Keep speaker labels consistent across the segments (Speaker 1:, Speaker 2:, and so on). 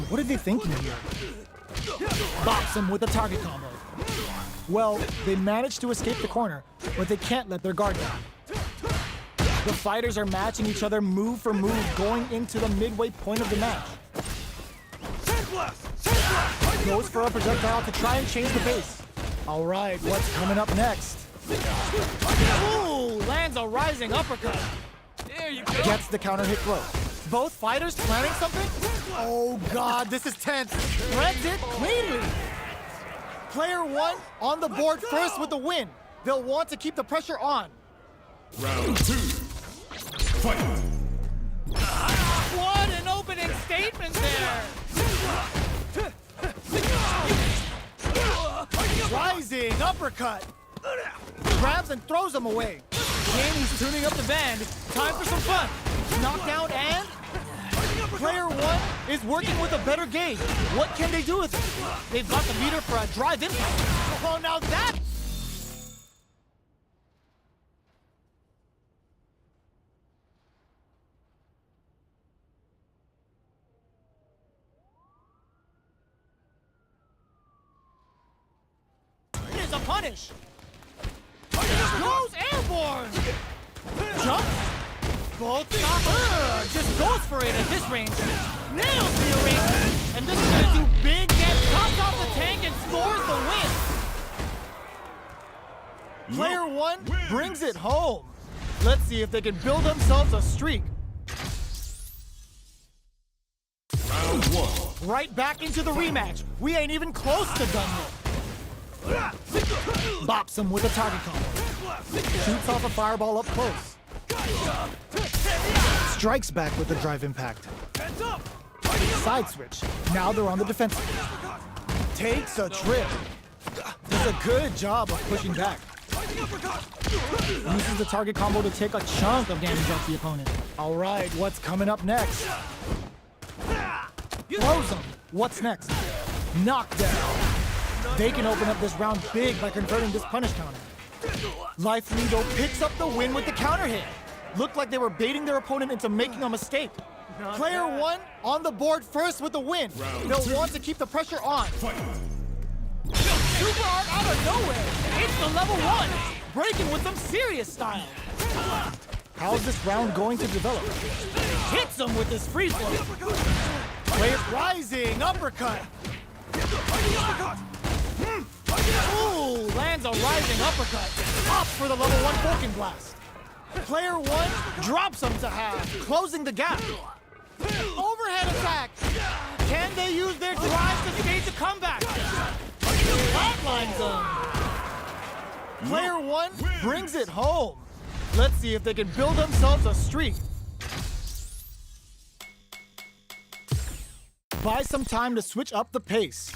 Speaker 1: What are they thinking here? Bops him with a target combo. Well, they managed to escape the corner, but they can't let their guard down. The fighters are matching each other move for move going into the midway point of the match. Goes for a projectile to try and change the pace. All right, what's coming up next? Ooh, lands a rising uppercut. There you go. Gets the counter hit throw. Both fighters planning something? Oh God, this is tense. Threads it cleanly. Player one on the board first with the win. They'll want to keep the pressure on.
Speaker 2: Round 2. Fight.
Speaker 3: What an opening statement there!
Speaker 1: Rising uppercut. Grabs and throws him away. Jamie's tuning up the band. Time for some fun. Knockdown and... Player one is working with a better gauge. What can they do with it? They've got the meter for a drive impact. Oh, now that... is a punish. Goes airborne. Jump. Both just goes for it at this range. Nails the arrangement. And this is gonna do big damage. Comes off the tank and scores the win. Player one brings it home. Let's see if they can build themselves a streak.
Speaker 2: Round 1.
Speaker 1: Right back into the rematch. We ain't even close to done yet. Bops him with a target combo. Shoots off a fireball up close. Strikes back with the drive impact. Side switch. Now they're on the defensive. Takes a trip. Does a good job of pushing back. Uses the target combo to take a chunk of damage off the opponent. All right, what's coming up next? Throws him. What's next? Knockdown. They can open up this round big by converting this punish counter. Life Lido picks up the win with the counter hit. Looked like they were baiting their opponent into making a mistake. Player one on the board first with the win. They'll want to keep the pressure on. Super art out of nowhere. It's the level one. Breaking with some serious style. How's this round going to develop? Hits him with his free flow. Player rising uppercut. Ooh, lands a rising uppercut. Up for the level 1 Falcon Blast. Player one drops him to half, closing the gap. Overhead attack. Can they use their drive to stage a comeback? Flatlines them. Player one brings it home. Let's see if they can build themselves a streak. Buy some time to switch up the pace.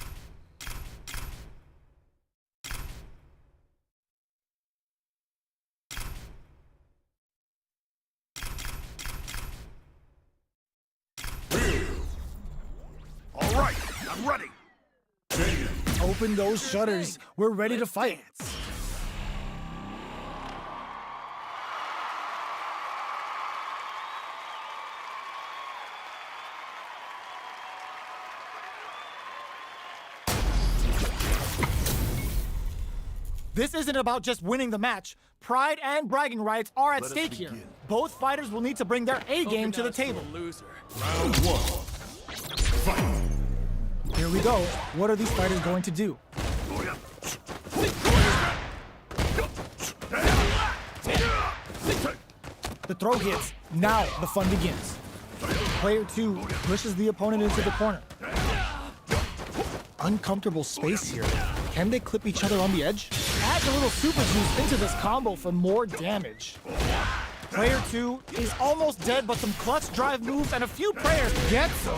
Speaker 2: All right, I'm ready.
Speaker 1: Open those shutters. We're ready to fight. This isn't about just winning the match. Pride and bragging rights are at stake here. Both fighters will need to bring their A game to the table.
Speaker 2: Round 1. Fight.
Speaker 1: Here we go. What are these fighters going to do? The throw hits. Now the fun begins. Player two pushes the opponent into the corner. Uncomfortable space here. Can they clip each other on the edge? Adds a little super juice into this combo for more damage. Player two is almost dead, but some clutch drive moves and a few prayers gets him.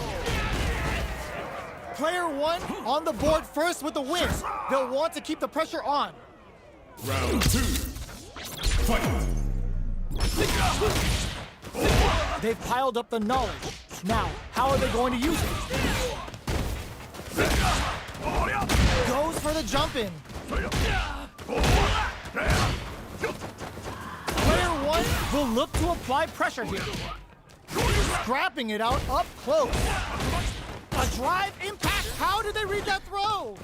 Speaker 1: Player one on the board first with the win. They'll want to keep the pressure on.
Speaker 2: Round 2. Fight.
Speaker 1: They've piled up the knowledge. Now, how are they going to use it? Goes for the jump in. Player one will look to apply pressure here. Scrapping it out up close. A drive impact. How did they read that throw?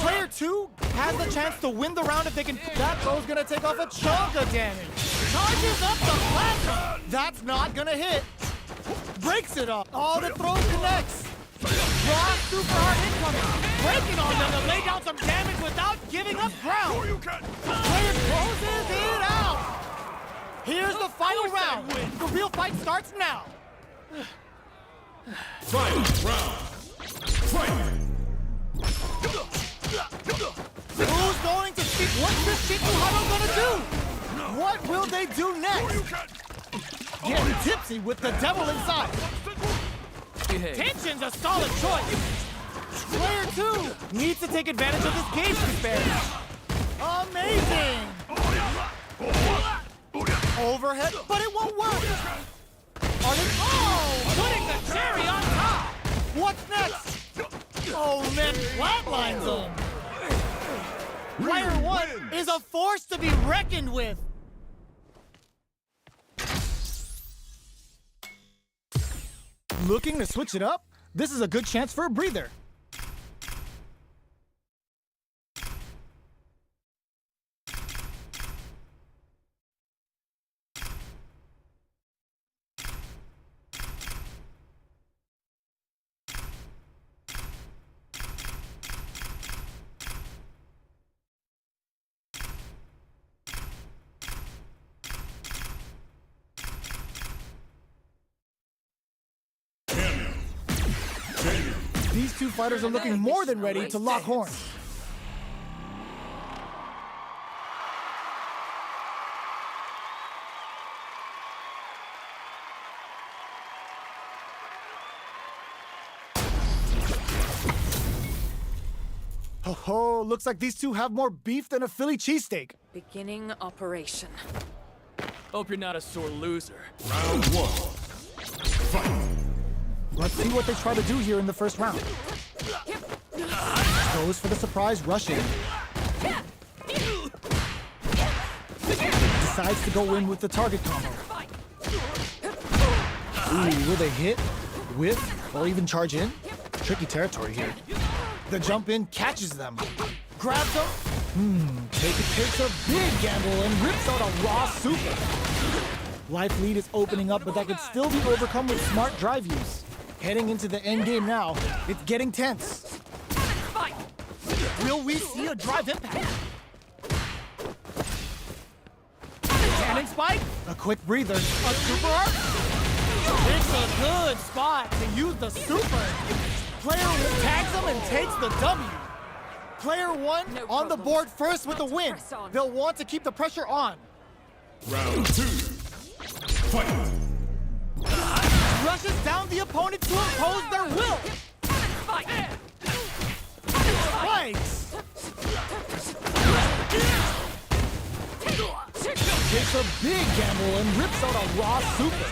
Speaker 1: Player 2 has the chance to win the round if they can. That throw's gonna take off a chunk of damage. Charges up the platform. That's not gonna hit. Breaks it up. Oh, the throw connects. Raw super hard incoming. Breaking on them to lay down some damage without giving up ground. Player closes it out. Here's the final round. The real fight starts now.
Speaker 2: Final round. Fight!
Speaker 1: Who's going to speak? What's this Shiku Hado gonna do? What will they do next? Getting tipsy with the devil inside. Tension's a solid choice. Player 2 needs to take advantage of this game disparity. Amazing! Overhead, but it won't work. Are they? Oh, putting the cherry on top. What's next? Oh, man, flatlines him. Player 1 is a force to be reckoned with. Looking to switch it up? This is a good chance for a breather. These two fighters are looking more than ready to lock horns. Oh, looks like these two have more beef than a Philly cheesesteak.
Speaker 4: Beginning operation.
Speaker 3: Hope you're not a sore loser.
Speaker 2: Round 1. Fight!
Speaker 1: Let's see what they try to do here in the first round. Goes for the surprise rush in. Decides to go in with the target combo. Ooh, will they hit, whiff, or even charge in? Tricky territory here. The jump in catches them. Grabs them. Takes a big gamble and rips out a raw super. Life lead is opening up, but that could still be overcome with smart drive use. Heading into the end game now, it's getting tense. Will we see a drive impact? Cannon spike, a quick breather, a super arc. It's a good spot to use the super. Player tags him and takes the W. Player 1 on the board first with the win. They'll want to keep the pressure on.
Speaker 2: Round 2. Fight!
Speaker 1: Rushes down the opponent to impose their will. Spikes. Takes a big gamble and rips out a raw super.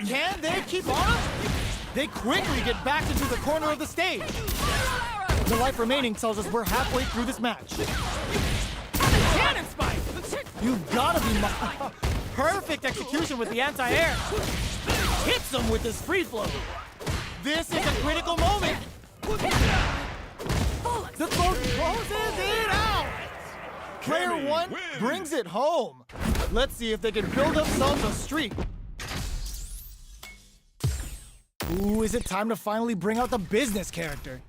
Speaker 1: Can they keep on? They quickly get back into the corner of the stage. The life remaining tells us we're halfway through this match. Cannon spike! You've gotta be perfect execution with the anti-air. Hits him with his free flow. This is a critical moment. The throw closes it out. Player 1 brings it home. Let's see if they can build themselves a streak. Ooh, is it time to finally bring out the business character?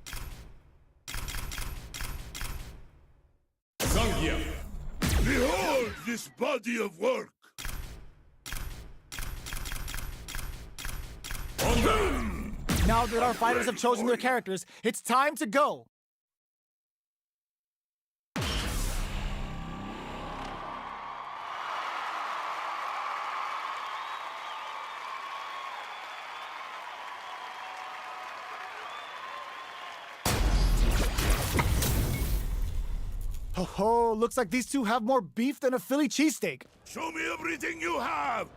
Speaker 2: Zangief.
Speaker 5: Behold this body of work!
Speaker 1: Now that our fighters have chosen their characters, it's time to go. Oh, looks like these two have more beef than a Philly cheesesteak.
Speaker 5: Show me everything you have!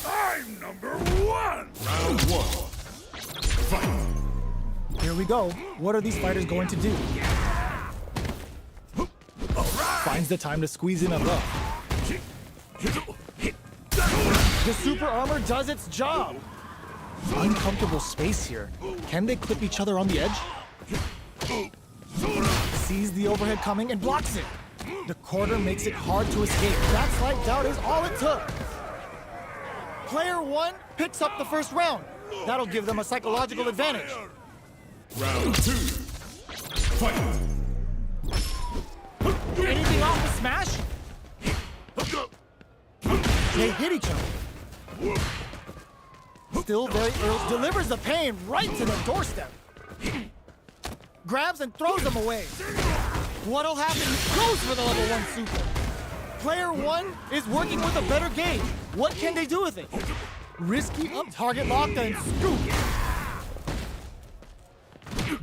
Speaker 5: I'm number 1!
Speaker 2: Round 1. Fight!
Speaker 1: Here we go. What are these fighters going to do? Finds the time to squeeze in a low. The super armor does its job. Uncomfortable space here. Can they clip each other on the edge? Sees the overhead coming and blocks it. The quarter makes it hard to escape. That slight doubt is all it took. Player one picks up the first round. That'll give them a psychological advantage.
Speaker 2: Round 2. Fight!
Speaker 1: Anything off the smash? They hit each other. Still very early. Delivers the pain right to the doorstep. Grabs and throws them away. What'll happen? Goes for the level 1 super. Player one is working with a better game. What can they do with it? Risky up target locked and scoop.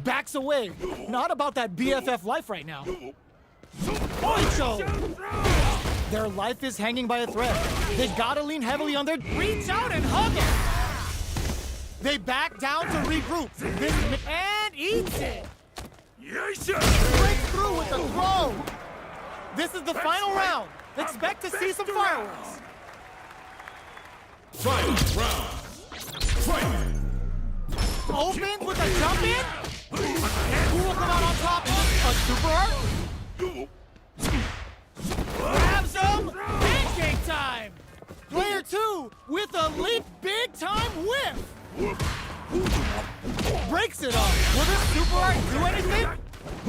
Speaker 1: Backs away. Not about that BFF life right now. Oicho! Their life is hanging by a thread. They gotta lean heavily on their reach out and hug it. They back down to regroup. And eats it. Breaks through with the throw. This is the final round. Expect to see some fireworks.
Speaker 2: Fight! Round! Fight!
Speaker 1: Opens with a jump in. Who will come out on top? A super art? Grabs him. Pancake time. Player two with a leap big time whiff. Breaks it up. Will this super art do anything?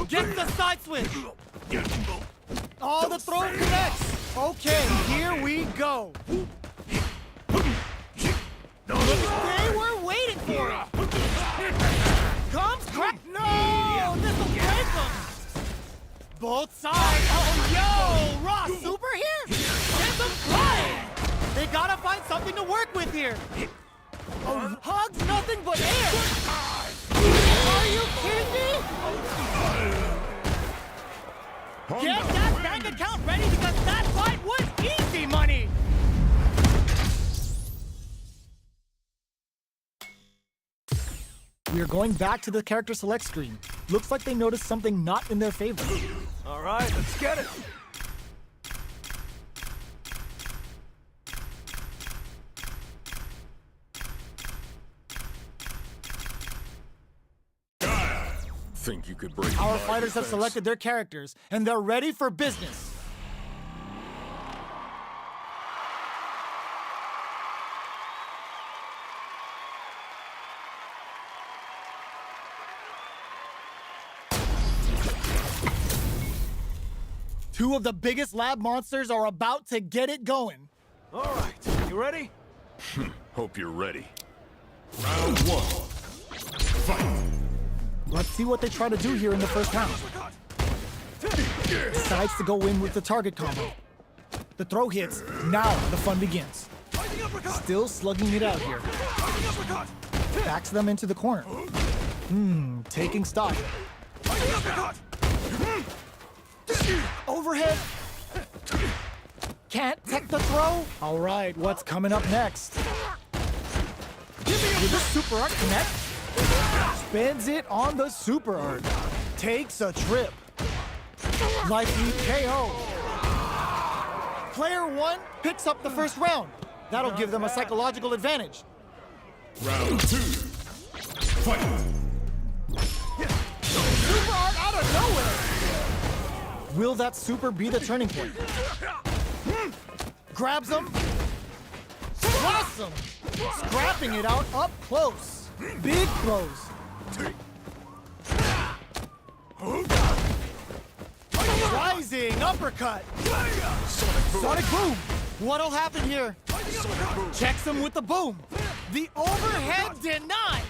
Speaker 1: Gets the side switch. Oh, the throw connects. Okay, here we go. They were waiting for it. Comes crack. No, this will break them. Both sides. Oh, yo, Ross, super here. Send them flying. They gotta find something to work with here. Oh, hugs nothing but air. Are you kidding me? Get that bank account ready because that fight was easy money. We are going back to the character select screen. Looks like they noticed something not in their favor.
Speaker 5: All right, let's get it.
Speaker 2: Think you could break
Speaker 1: Our
Speaker 2: my
Speaker 1: fighters have
Speaker 2: defense?
Speaker 1: selected their characters, and they're ready for business. Two of the biggest lab monsters are about to get it going.
Speaker 5: All right, you ready?
Speaker 2: Hope you're ready. Round 1. Fight!
Speaker 1: Let's see what they try to do here in the first round. Decides to go in with the target combo. The throw hits. Now the fun begins. Still slugging it out here. Backs them into the corner. Taking stock. Overhead. Can't tech the throw. All right, what's coming up next? Will the super art connect? Spins it on the super art. Takes a trip. Likely KO. Player one picks up the first round. That'll give them a psychological advantage.
Speaker 2: Round 2. Fight!
Speaker 1: Super art out of nowhere. Will that super be the turning point? Grabs him. Blasts him. Scrapping it out up close. Big throws. Rising uppercut. Sonic boom. What'll happen here? Checks him with the boom. The overhead denied.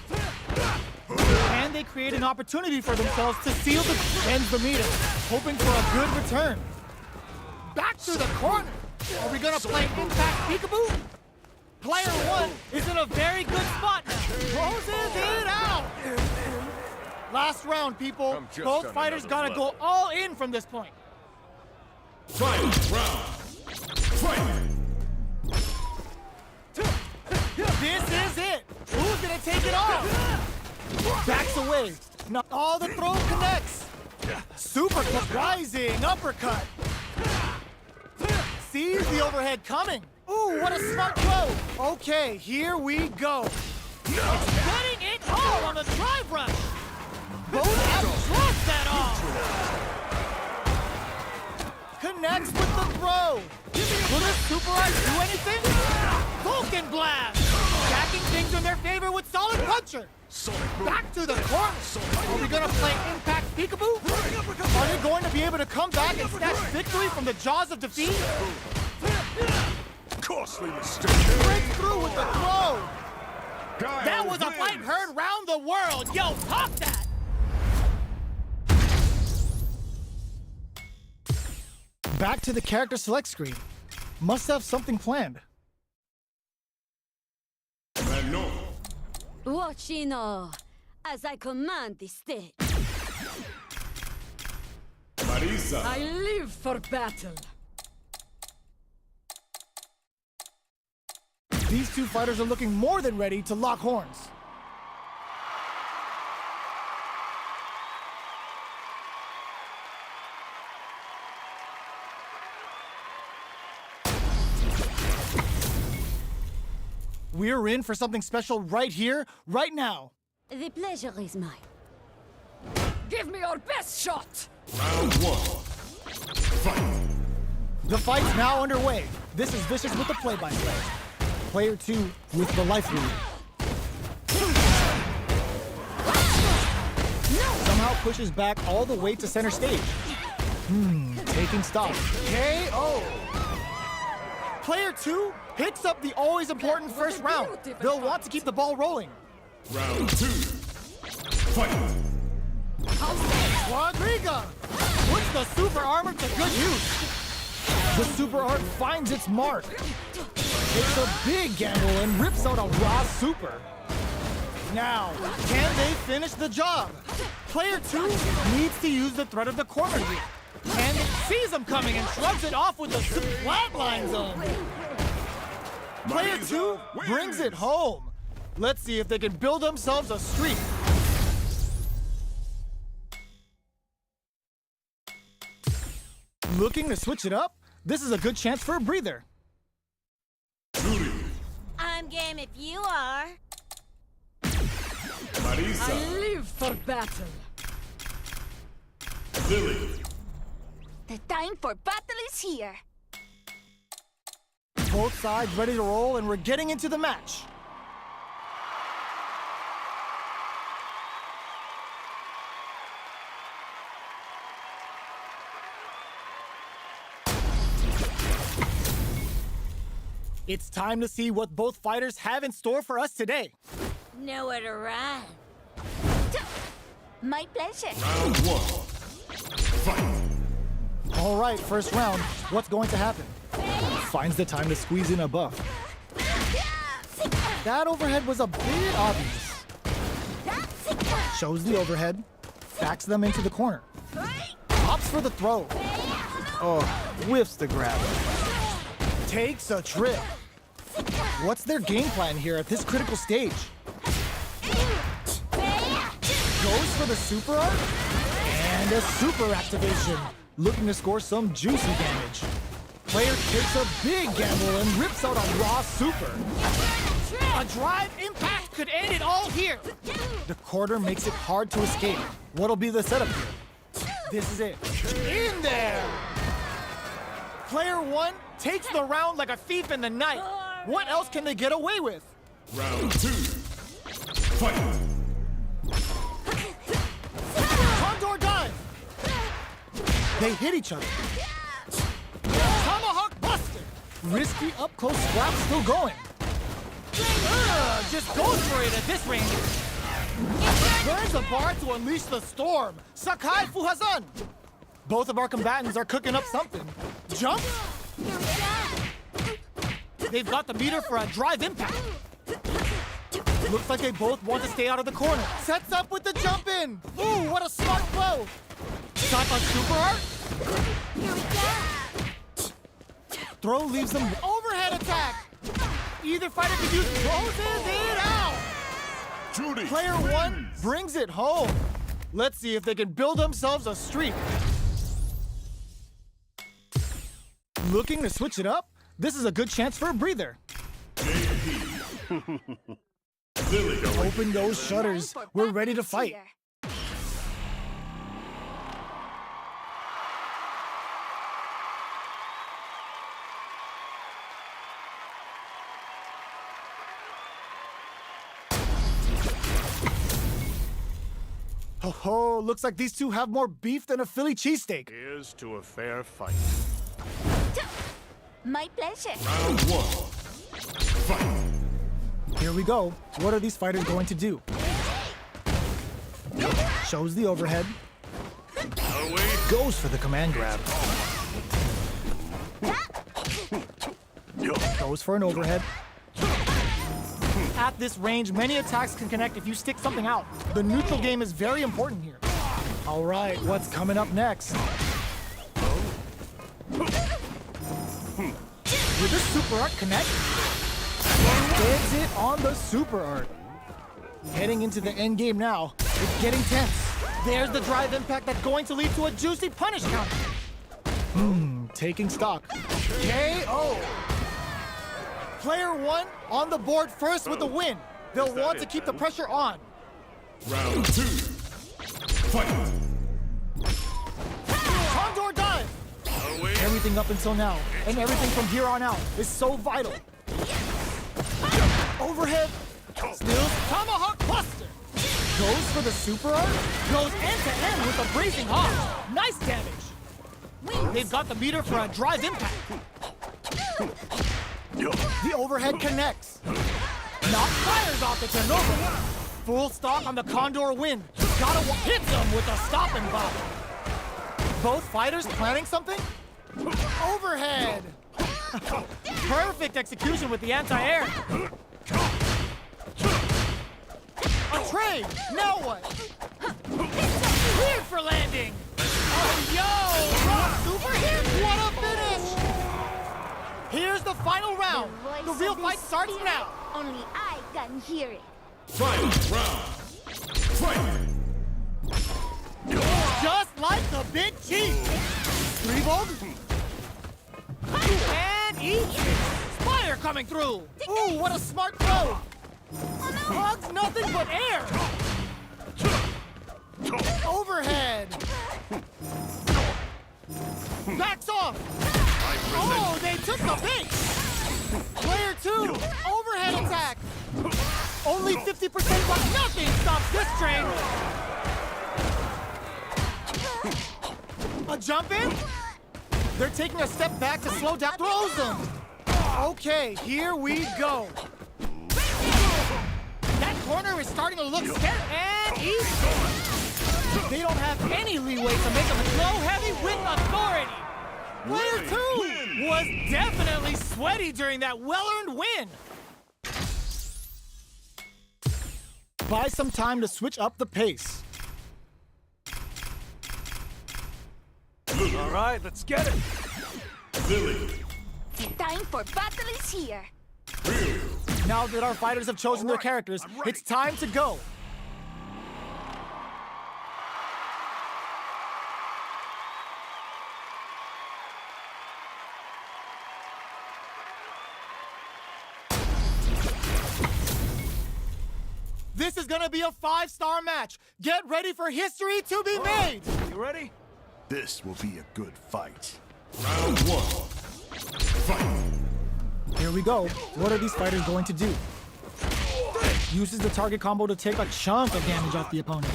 Speaker 1: And they create an opportunity for themselves to seal the ends the meter, hoping for a good return. Back to the corner. Are we gonna play impact peekaboo? Player one is in a very good spot now. Closes it out. Last round, people. Both fighters gotta go all in from this point.
Speaker 2: Fight! Round! Fight!
Speaker 1: This is it. Who's gonna take it off? Backs away. Not all the throw connects. Super rising uppercut. Sees the overhead coming. Ooh, what a smart throw. Okay, here we go. Getting it all on the drive rush. Both have dropped that off. Connects with the throw. Will this Super Art do anything? Vulcan Blast. Stacking things in their favor with Solid Puncher. Back to the corner. Are we gonna play Impact Peekaboo? Are they going to be able to come back and snatch victory from the jaws of defeat?
Speaker 2: Costly mistake.
Speaker 1: Breaks through with the throw.
Speaker 2: Guile
Speaker 1: That was a
Speaker 2: wins.
Speaker 1: fight heard round the world. Yo, talk that. Back to the character select screen. Must have something planned.
Speaker 2: Manon.
Speaker 6: Watch as I command the stage.
Speaker 2: Marisa.
Speaker 6: I live for battle.
Speaker 1: These two fighters are looking more than ready to lock horns. We're in for something special right here, right now.
Speaker 6: The pleasure is mine. Give me your best shot!
Speaker 2: Round one. Fight.
Speaker 1: The fight's now underway. This is Vicious with the play-by-play. Player 2 with the life lead. Somehow pushes back all the way to center stage. Taking stock. KO! Player 2 picks up the always important first round. They'll want to keep the ball rolling.
Speaker 2: Round two. Fight.
Speaker 1: Rodrigo puts the super armor to good use. The super art finds its mark. It's a big gamble and rips out a raw super. Now, can they finish the job? Player 2 needs to use the threat of the corner here. And sees him coming and shrugs it off with the flatline zone. Player 2 brings it home. Let's see if they can build themselves a streak. Looking to switch it up? This is a good chance for a breather.
Speaker 6: I'm game if you are.
Speaker 2: Marisa.
Speaker 6: I live for battle.
Speaker 2: Lily.
Speaker 6: The time for battle is here.
Speaker 1: Both sides ready to roll, and we're getting into the match. It's time to see what both fighters have in store for us today.
Speaker 6: Nowhere to run. My pleasure.
Speaker 2: Round one. Fight.
Speaker 1: All right, first round. What's going to happen? Finds the time to squeeze in a buff. That overhead was a bit obvious. Shows the overhead, backs them into the corner. Opts for the throw. Oh, whiffs the grab. Takes a trip. What's their game plan here at this critical stage? Goes for the super art? And a super activation. Looking to score some juicy damage. Player takes a big gamble and rips out a raw super. A drive impact could end it all here. The quarter makes it hard to escape. What'll be the setup here? This is it. In there! Player 1 takes the round like a thief in the night. What else can they get away with?
Speaker 2: Round two. Fight.
Speaker 1: Condor dive! They hit each other. Tomahawk busted! Risky up-close scrap still going. Just goes for it at this range. Burns the bar to unleash the storm. Sakai Fuhazan! Both of our combatants are cooking up something. Jump? They've got the meter for a drive impact. Looks like they both want to stay out of the corner. Sets up with the jump in. Ooh, what a smart blow. Shot on super art. Throw leaves them overhead attack. Either fighter could use closes it out.
Speaker 2: Judy.
Speaker 1: Player 1 brings it home. Let's see if they can build themselves a streak. Looking to switch it up? This is a good chance for a breather.
Speaker 2: Lily.
Speaker 1: Open those shutters. We're ready to fight. Oh, looks like these two have more beef than a Philly cheesesteak.
Speaker 5: Here's to a fair fight.
Speaker 6: My pleasure.
Speaker 2: Round one. Fight.
Speaker 1: Here we go. What are these fighters going to do? Shows the overhead. Goes for the command grab. Goes for an overhead. At this range, many attacks can connect if you stick something out. The neutral game is very important here. All right, what's coming up next? Will this super art connect? Gets it on the super art. Heading into the end game now. It's getting tense. There's the drive impact that's going to lead to a juicy punish counter. Taking stock. KO. Player one on the board first with the win. They'll want to keep the pressure on.
Speaker 2: Round two. Fight.
Speaker 1: Condor dive. Everything up until now, and everything from here on out, is so vital. Overhead. Still tomahawk cluster. Goes for the super art. Goes end to end with a bracing hawk. Nice damage. They've got the meter for a drive impact. The overhead connects. Knock fires off the turnover. Full stock on the Condor win. Gotta hit them with a stop and pop. Both fighters planning something? Overhead. Perfect execution with the anti-air. A trade. Now what? Cleared for landing. Oh, yo! Super hit. What a finish! Here's the final round. The real fight starts now.
Speaker 6: Only I can hear it.
Speaker 2: Final round. Fight.
Speaker 1: Just like the Big Chief. 3-volt. And eat. Fire coming through. Ooh, what a smart throw. Hugs nothing but air. Overhead. Backs off. Oh, they took the bait. Player two. Overhead attack. Only 50%, but nothing stops this train. A jump in? They're taking a step back to slow down. Throws them. Okay, here we go. That corner is starting to look scary. And easy. They don't have any leeway to make them low heavy with authority. Player two was definitely sweaty during that well-earned win. Buy some time to switch up the pace.
Speaker 3: All right, let's get it.
Speaker 2: Lily.
Speaker 6: The time for battle is here.
Speaker 1: Now that our fighters have chosen their characters, it's time to go. This is gonna be a 5-star match. Get ready for history to be made.
Speaker 3: You ready?
Speaker 5: This will be a good fight.
Speaker 2: Round one. Fight.
Speaker 1: Here we go. What are these fighters going to do? Uses the target combo to take a chunk of damage off the opponent.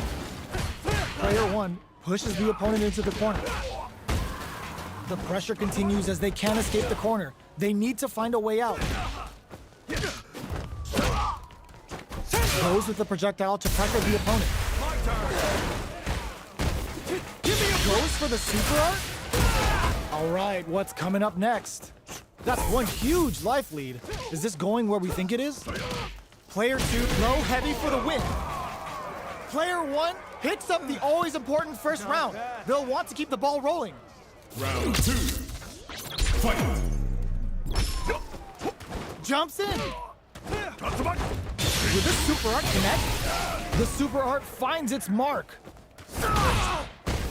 Speaker 1: Player one pushes the opponent into the corner. The pressure continues as they can't escape the corner. They need to find a way out. Goes with the projectile to pressure the opponent. Goes for the super art? All right, what's coming up next? That's one huge life lead. Is this going where we think it is? Player two, low heavy for the win. Player one picks up the always important first round. They'll want to keep the ball rolling.
Speaker 2: Round two. Fight.
Speaker 1: Jumps in. Will this super art connect? The super art finds its mark.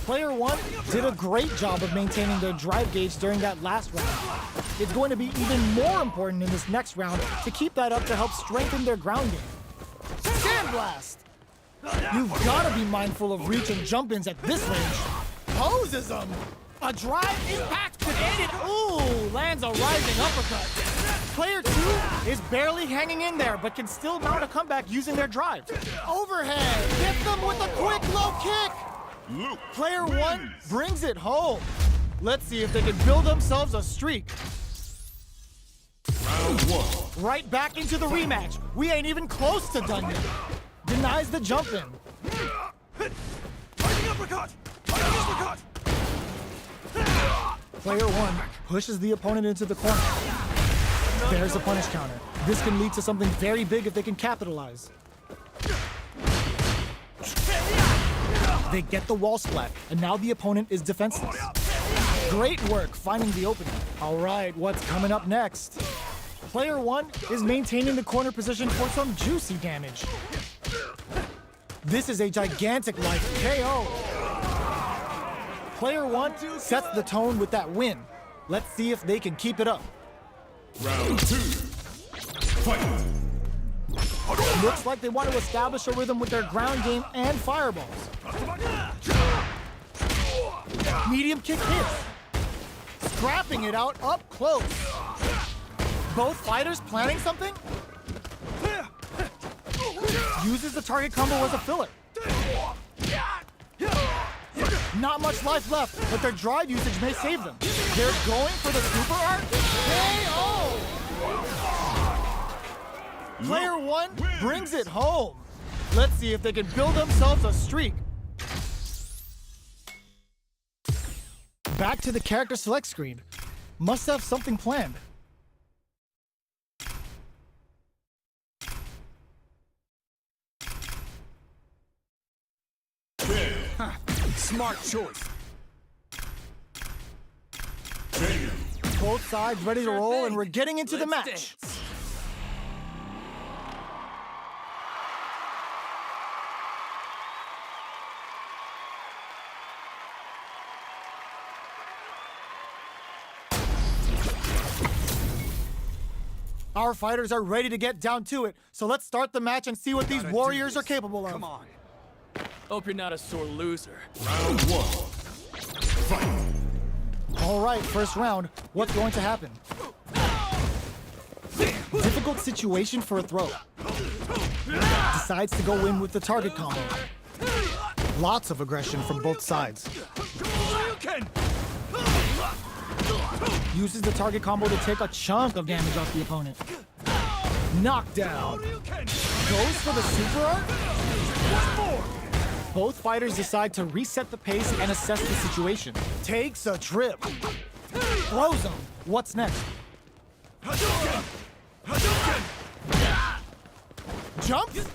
Speaker 1: Player one did a great job of maintaining their drive gauge during that last round. It's going to be even more important in this next round to keep that up to help strengthen their ground game. blast. You've got to be mindful of reach and jump-ins at this range. Poses him. A drive impact could end it. Ooh, lands a rising uppercut. Player 2 is barely hanging in there, but can still mount a comeback using their drive. Overhead, hit them with a quick low kick.
Speaker 2: Luke
Speaker 1: Player 1
Speaker 2: wins.
Speaker 1: brings it home. Let's see if they can build themselves a streak.
Speaker 2: Round 1.
Speaker 1: Right back into the rematch. We ain't even close to done yet. Denies the jump in.
Speaker 5: Fighting uppercut! Fighting uppercut!
Speaker 1: Player 1 pushes the opponent into the corner. There's a punish counter. This can lead to something very big if they can capitalize. They get the wall splat, and now the opponent is defenseless. Great work finding the opening. All right, what's coming up next? Player 1 is maintaining the corner position for some juicy damage. This is a gigantic life KO. Player 1 sets the tone with that win. Let's see if they can keep it up.
Speaker 2: Round 2. Fight.
Speaker 1: Looks like they want to establish a rhythm with their ground game and fireballs. Medium kick hits. Scrapping it out up close. Both fighters planning something? Uses the target combo as a filler. Not much life left, but their drive usage may save them. They're going for the super art? KO! Player 1 brings it home. Let's see if they can build themselves a streak. Back to the character select screen. Must have something planned.
Speaker 5: Smart choice.
Speaker 1: Both sides ready to roll, and we're getting into the match.
Speaker 3: Dance.
Speaker 1: Our fighters are ready to get down to it, so let's start the match and see what these warriors are capable of.
Speaker 5: Come on.
Speaker 3: Hope you're not a sore loser.
Speaker 2: Round 1. Fight.
Speaker 1: All right, first round. What's going to happen? Difficult situation for a throw. Decides to go in with the target combo. Lots of aggression from both sides. Uses the target combo to take a chunk of damage off the opponent. Knockdown. Goes for the super art? Both fighters decide to reset the pace and assess the situation. Takes a trip. Throws him. What's next? Jumps?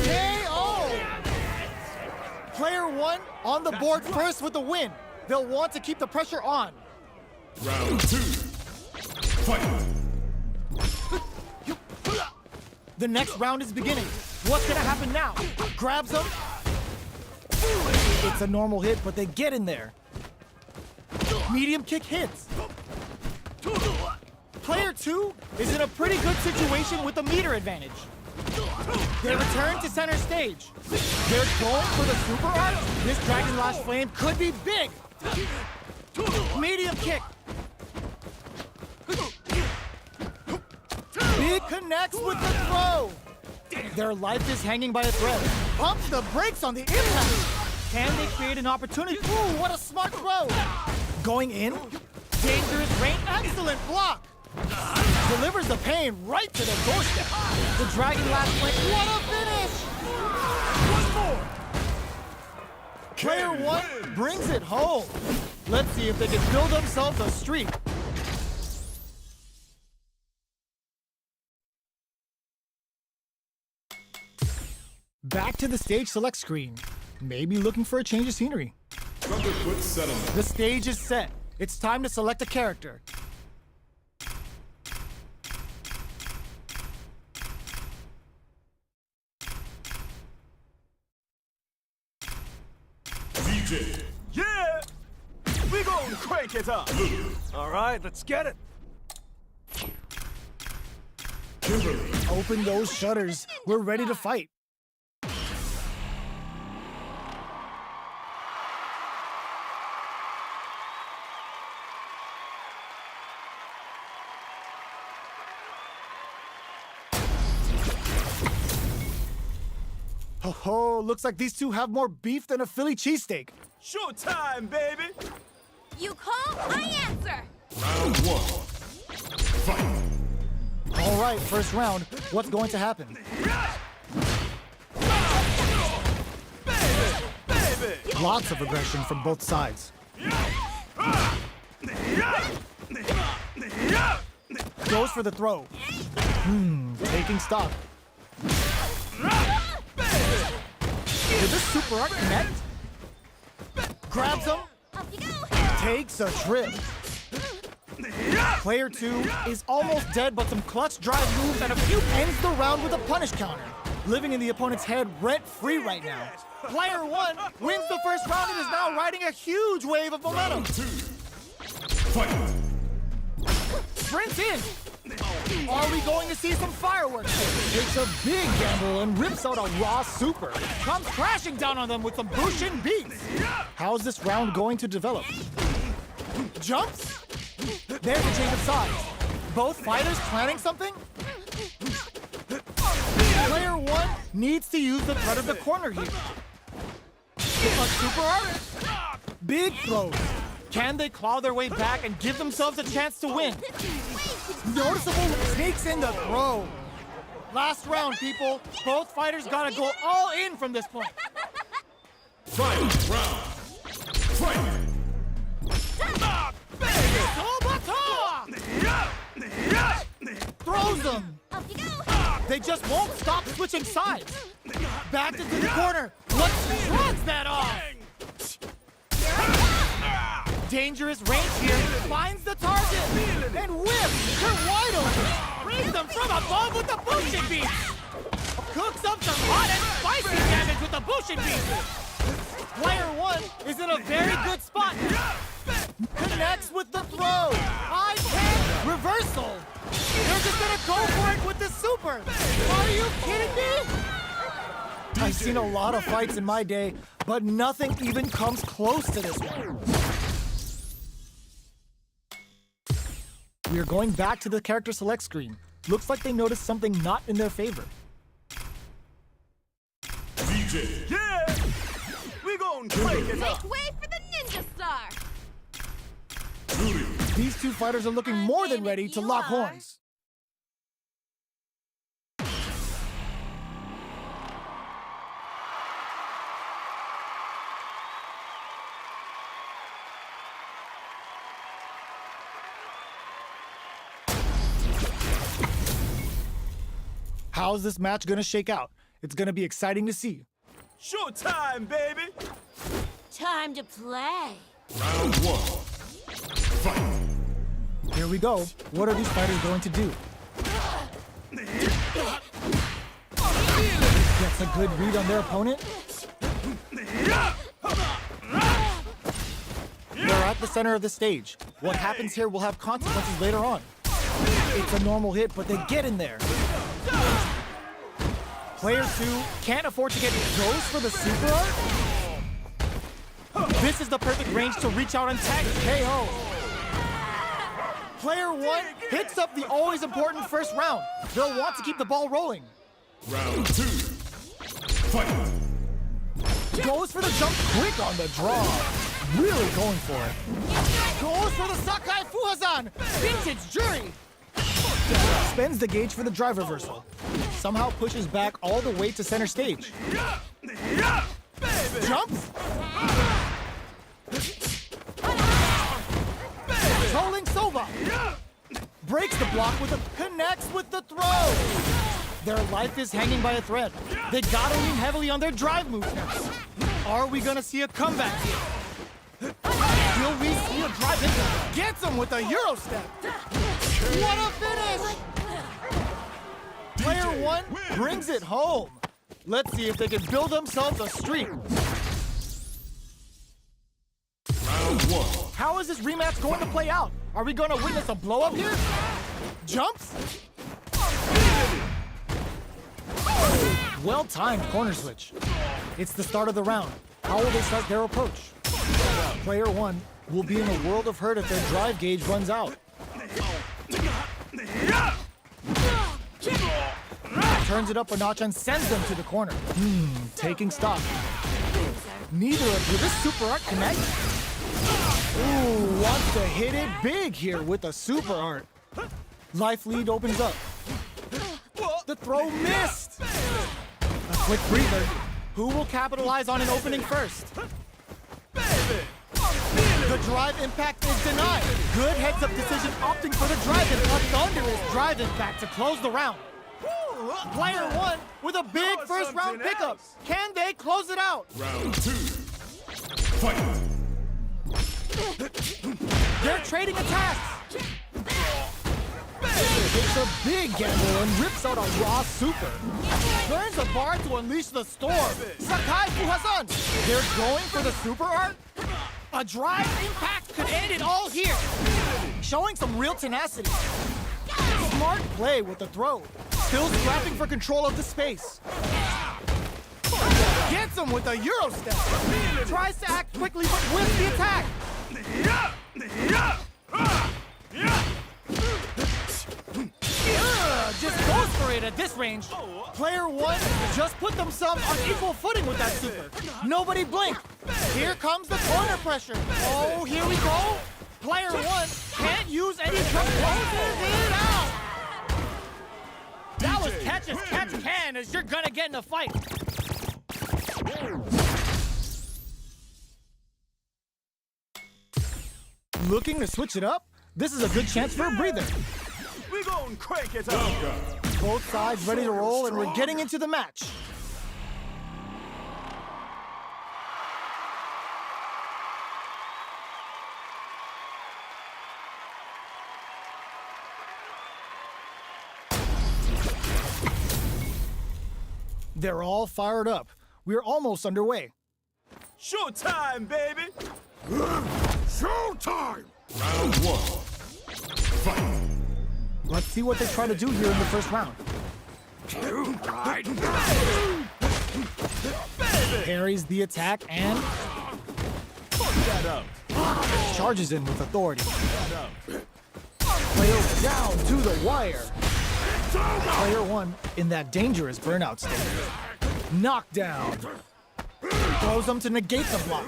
Speaker 1: KO! Player 1 on the board first with the win. They'll want to keep the pressure on.
Speaker 2: Round 2. Fight.
Speaker 1: The next round is beginning. What's gonna happen now? Grabs him. It's a normal hit, but they get in there. Medium kick hits. Player 2 is in a pretty good situation with a meter advantage. They return to center stage. They're going for the super art. This Dragon Lash Flame could be big. Medium kick. Big connects with the throw. Their life is hanging by a thread. Pumps the brakes on the impact. Can they create an opportunity? Ooh, what a smart throw. Going in. Dangerous range. Excellent block. Delivers the pain right to the doorstep. The Dragon Lash Flame. What a finish. One more. Player 1 brings it home. Let's see if they can build themselves a streak. Back to the stage select screen. Maybe looking for a change of scenery.
Speaker 2: Thunderfoot settlement.
Speaker 1: The stage is set. It's time to select a character.
Speaker 2: DJ.
Speaker 5: Yeah! We gon' crank it up. All right, let's get it.
Speaker 2: KO. Kimberly.
Speaker 1: Open those shutters. We're ready to fight. Oh, looks like these two have more beef than a Philly cheesesteak.
Speaker 5: Showtime, baby!
Speaker 6: You call, I answer.
Speaker 2: Round one. Fight.
Speaker 1: All right, first round. What's going to happen? Lots of aggression from both sides. Goes for the throw. Taking stock. Did this super art connect? Grabs him.
Speaker 6: Off you go.
Speaker 1: Takes a trip. Player 2 is almost dead, but some clutch drive moves and a few ends the round with a punish counter. Living in the opponent's head rent-free right now. Player 1 wins the first round and is now riding a huge wave of momentum.
Speaker 2: Round two. Fight.
Speaker 1: Sprints in. Are we going to see some fireworks here? Takes a big gamble and rips out a raw super. Comes crashing down on them with some Bushin beats. How's this round going to develop? Jumps? There's a change of sides. Both fighters planning something? Player 1 needs to use the threat of the corner here. A super art? Big throws. Can they claw their way back and give themselves a chance to win? Noticeable sneaks in the throw. Last round, people. Both fighters gotta go all in from this point.
Speaker 2: Final round. Fight.
Speaker 1: Throws them.
Speaker 6: Off you go.
Speaker 1: They just won't stop switching sides. Backed into the corner. Let's shrugs that off. Dangerous range here. Finds the target. And whips. They're wide open. Brings them from above with the Bushin beats. Cooks up some hot and spicy damage with the Bushin beats. Player 1 is in a very good spot. Connects with the throw. High-octane reversal. They're just gonna go for it with the super. Are you kidding me? I've seen a lot of fights in my day, but nothing even comes close to this one. We are going back to the character select screen. Looks like they noticed something not in their favor.
Speaker 2: DJ.
Speaker 5: Yeah! We gon' break it up!
Speaker 6: Make way for the ninja star.
Speaker 2: Rudy.
Speaker 1: These two fighters are looking more than ready to lock horns. How's this match gonna shake out? It's gonna be exciting to see.
Speaker 5: Showtime, baby!
Speaker 6: Time to play.
Speaker 2: Round one. Fight.
Speaker 1: Here we go. What are these fighters going to do? Gets a good read on their opponent. They're at the center of the stage. What happens here will have consequences later on. It's a normal hit, but they get in there. Player 2 can't afford to get goes for the super art. This is the perfect range to reach out and tag KO. Player 1 hits up the always important first round. They'll want to keep the ball rolling.
Speaker 2: Round two. Fight.
Speaker 1: Goes for the jump quick on the draw. Really going for it. Goes for the Sakai Fuhazan. Vintage Jury. Spends the gauge for the drive reversal. Somehow pushes back all the way to center stage. Jumps. Trolling Soba. Breaks the block with a connects with the throw. Their life is hanging by a thread. They gotta lean heavily on their drive moves now. Are we gonna see a comeback here? Will we see a drive hit? Gets him with a Euro step. What a finish! Player 1 brings it home. Let's see if they can build themselves a streak.
Speaker 2: Round one.
Speaker 1: How is this rematch going to play out? Are we going to witness a blow-up here? Jumps? Well-timed corner switch. It's the start of the round. How will they start their approach? Player 1 will be in a world of hurt if their drive gauge runs out. Turns it up a notch and sends them to the corner. Taking stock. Neither of you. This super art connect. Ooh, wants to hit it big here with a super art. Life lead opens up. The throw missed. A quick breather. Who will capitalize on an opening first? The drive impact is denied. Good heads-up decision opting for the drive impact. A thunderous drive impact to close the round. Player 1 with a big first round pickup. Can they close it out?
Speaker 2: Round 2. Fight.
Speaker 1: They're trading attacks. Takes a big gamble and rips out a raw super. Turns the bar to unleash the storm. Sakai Fuhasan. They're going for the super art. A drive impact could end it all here. Showing some real tenacity. Smart play with the throw. Still scrapping for control of the space. Gets him with a Euro step. Tries to act quickly but whiffs the attack. Just goes for it at this range. Player 1 just put themselves on equal footing with that super. Nobody blink. Here comes the corner pressure. Oh, here we go. Player 1 can't use any trouble. Closes it out. That was catch as catch can, as you're gonna get in a fight. Looking to switch it up? This is a good chance for a breather.
Speaker 5: We gon' crank it up.
Speaker 1: Both sides ready to roll, and we're getting into the match. They're all fired up. We're almost underway.
Speaker 5: Showtime, baby. Showtime.
Speaker 2: Round 1. Fight.
Speaker 1: Let's see what they try to do here in the first round. Parries the attack and charges in with authority. Player down to the wire. Player 1 in that dangerous burnout state. Knockdown. Throws them to negate the block.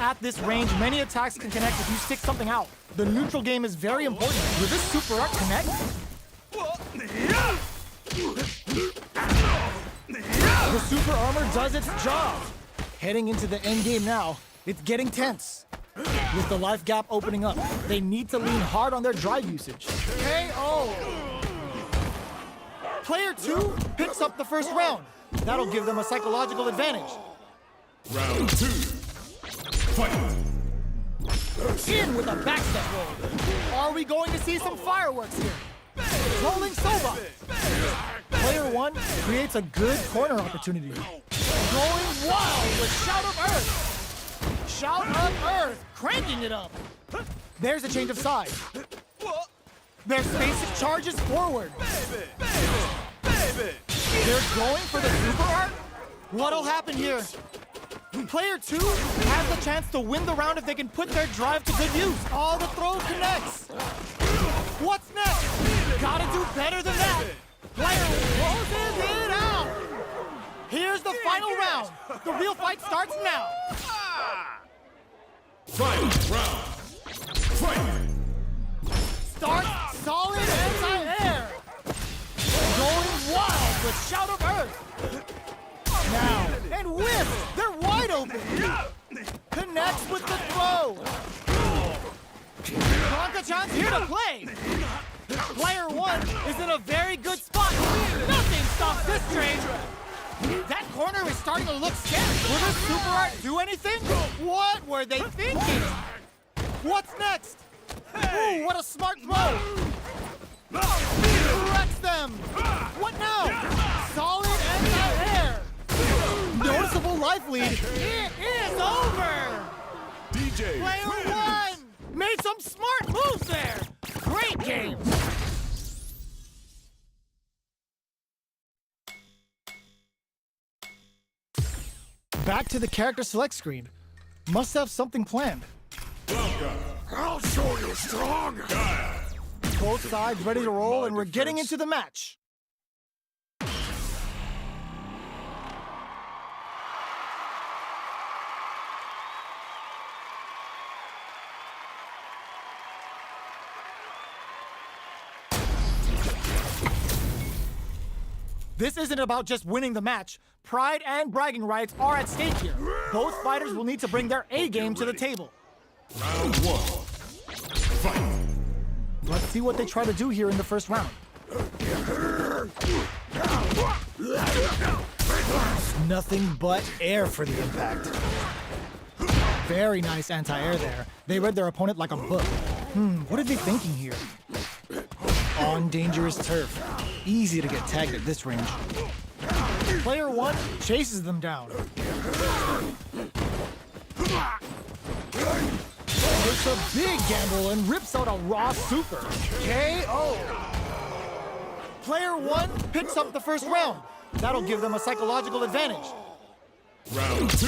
Speaker 1: At this range, many attacks can connect if you stick something out. The neutral game is very important. Will this super art connect? The super armor does its job. Heading into the end game now, it's getting tense. With the life gap opening up, they need to lean hard on their drive usage. KO! Player 2 picks up the first round. That'll give them a psychological advantage.
Speaker 2: Round 2. Fight.
Speaker 1: In with a backstep roll. Are we going to see some fireworks here? Rolling Soba. Player 1 creates a good corner opportunity. Going wild with Shout of Earth. Shout of Earth, cranking it up. There's a change of sides. Their spaceship charges forward. They're going for the super art? What'll happen here? Player 2 has the chance to win the round if they can put their drive to good use. Oh, the throw connects. What's next? Gotta do better than that. Player closes it out. Here's the final round. The real fight starts now.
Speaker 2: Fight. Round. Fight.
Speaker 1: Start solid anti-air. Going wild with Shout of Earth. Now, and whiff! They're wide open! Connects with the throw! Blanca-chan's here to play! Player 1 is in a very good spot! Nothing stops this train! That corner is starting to look scary! Will this super art do anything? What were they thinking? What's next? Ooh, what a smart throw! Wrecks them! What now? Solid anti-air! Noticeable life lead. It is over!
Speaker 2: DJ.
Speaker 1: Player 1 made some smart moves there. Great game. Back to the character select screen. Must have something planned.
Speaker 5: I'll show you strong.
Speaker 1: Both sides ready to roll, and we're getting into the match. This isn't about just winning the match. Pride and bragging rights are at stake here. Both fighters will need to bring their A game to the table.
Speaker 2: Round 1. Fight.
Speaker 1: Let's see what they try to do here in the first round. Nothing but air for the impact. Very nice anti-air there. They read their opponent like a book. What are they thinking here? On dangerous turf. Easy to get tagged at this range. Player 1 chases them down. Takes a big gamble and rips out a raw super. KO. Player 1 picks up the first round. That'll give them a psychological advantage.
Speaker 2: Round 2.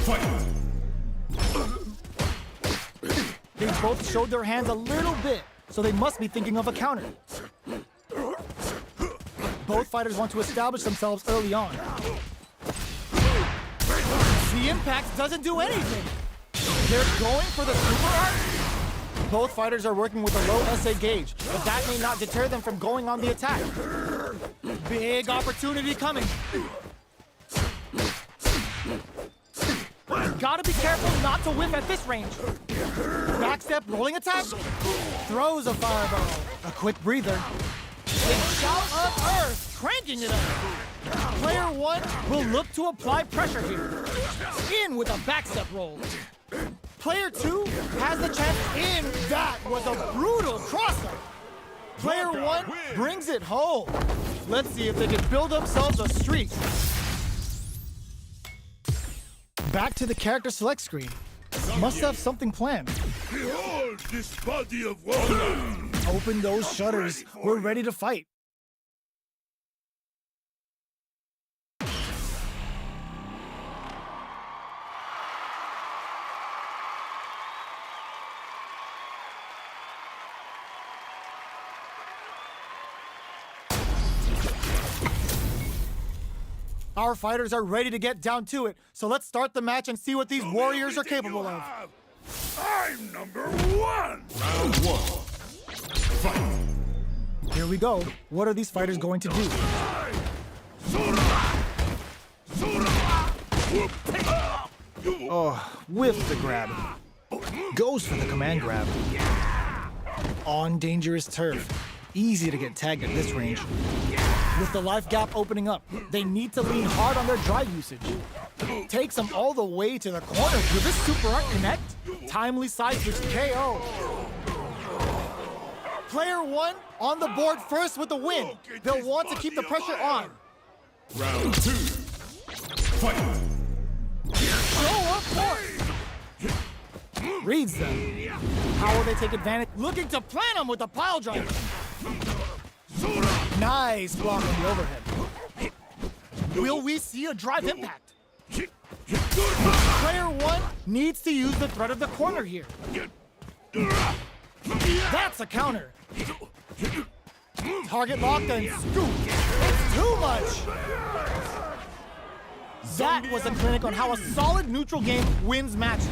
Speaker 2: Fight.
Speaker 1: They both showed their hands a little bit, so they must be thinking of a counter. Both fighters want to establish themselves early on. The impact doesn't do anything. They're going for the super art? Both fighters are working with a low SA gauge, but that may not deter them from going on the attack. Big opportunity coming. Gotta be careful not to whiff at this range. Backstep rolling attack. Throws a fireball. A quick breather. Big shout of earth, cranking it up. Player 1 will look to apply pressure here. In with a backstep roll. Player 2 has the chance in. That was a brutal crosser. Player 1 brings it home. Let's see if they can build themselves a streak. Back to the character select screen. Must have something planned.
Speaker 5: Behold this body of water.
Speaker 1: Open those shutters. We're ready to fight. Our fighters are ready to get down to it, so let's start the match and see what these warriors are capable of.
Speaker 5: I'm number 1.
Speaker 2: Round 1. Fight.
Speaker 1: Here we go. What are these fighters going to do? Oh, whiffs the grab. Goes for the command grab. On dangerous turf. Easy to get tagged at this range. With the life gap opening up, they need to lean hard on their drive usage. Takes them all the way to the corner. Will this super art connect? Timely side switch KO. Player 1 on the board first with the win. They'll want to keep the pressure on.
Speaker 2: Round 2. Fight.
Speaker 1: Show of force. Reads them. How will they take advantage? Looking to plant them with a pile driver. Nice block on the overhead. Will we see a drive impact? Player 1 needs to use the threat of the corner here. That's a counter. Target locked and scoop. It's too much. That was a clinic on how a solid neutral game wins matches.